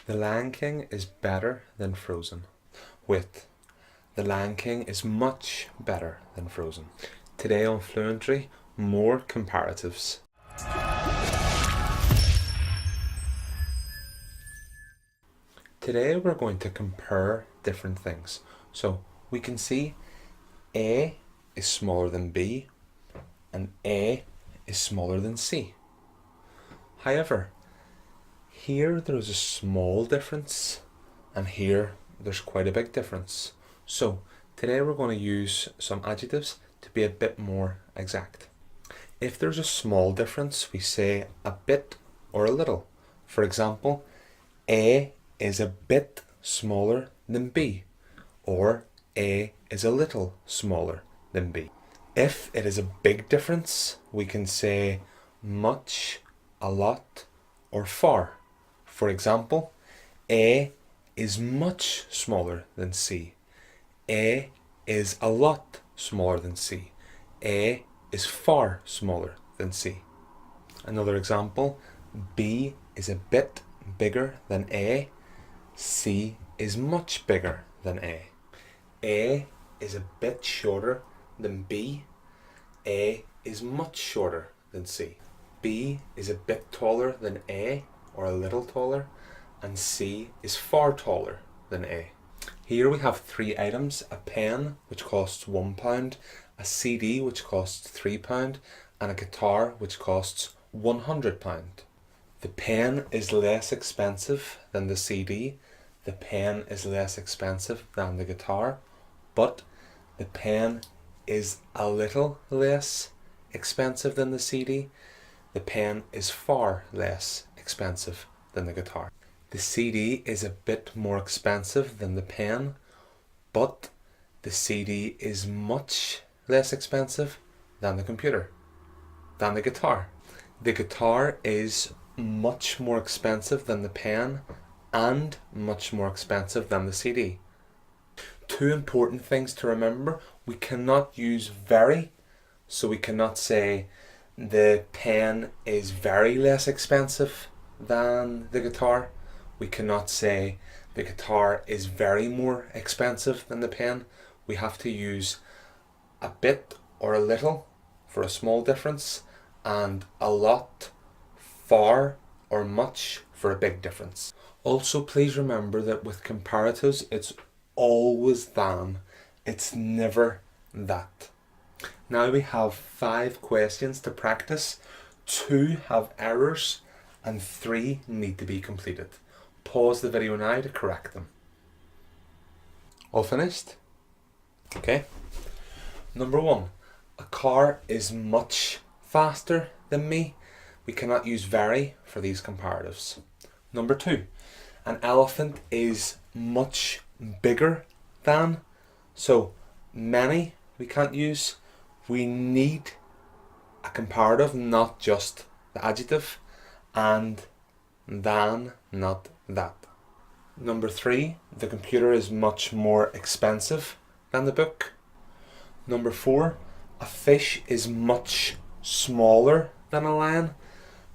The Lion King is better than Frozen. Wait, The Lion King is much better than Frozen. Today on Fluentry, more comparatives. Today we're going to compare different things. So we can see A is smaller than B and A is smaller than C. However, here there's a small difference and here there's quite a big difference. So today we're going to use some adjectives to be a bit more exact. If there's a small difference, we say a bit or a little. For example, A is a bit smaller than B, or A is a little smaller than B. If it is a big difference, we can say much, a lot, or far. For example, A is much smaller than C. A is a lot smaller than C. A is far smaller than C. Another example, B is a bit bigger than A. C is much bigger than A. A is a bit shorter than B. A is much shorter than C. B is a bit taller than A, or a little taller, and C is far taller than A. Here we have three items: a pen, which costs £1, a CD, which costs £3, and a guitar, which costs £100. The pen is less expensive than the CD. The pen is less expensive than the guitar, but the pen is a little less expensive than the CD. The pen is far less expensive than the guitar. The CD is a bit more expensive than the pen, but the CD is much less expensive than the guitar. The guitar is much more expensive than the pen and much more expensive than the CD. Two important things to remember: we cannot use very, so we cannot say the pen is very less expensive than the guitar. We cannot say the guitar is very more expensive than the pen. We have to use a bit or a little for a small difference, and a lot, far, or much for a big difference. Also, please remember that with comparatives, it's always than, it's never that. Now we have 5 questions to practice. 2 have errors and 3 need to be completed. Pause the video now to correct them. All finished? Okay. Number 1. A car is much faster than me. We cannot use very for these comparatives. Number 2. An elephant is much bigger than. So many we can't use. We need a comparative, not just the adjective, and than, not that. Number 3, the computer is much more expensive than the book. Number 4, a fish is much smaller than a lion.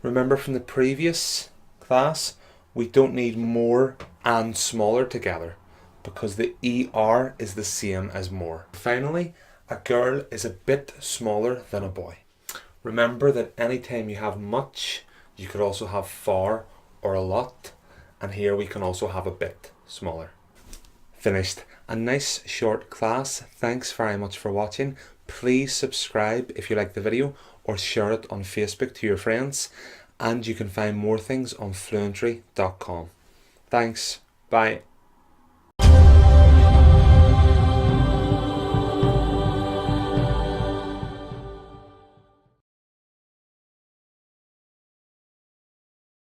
Remember from the previous class, we don't need more and smaller together because the ER is the same as more. Finally, a girl is a bit smaller than a boy. Remember that anytime you have much, you could also have far or a lot, and here we can also have a bit smaller. Finished. A nice short class. Thanks very much for watching. Please subscribe if you like the video, or share it on Facebook to your friends, and you can find more things on fluentry.com. Thanks. Bye.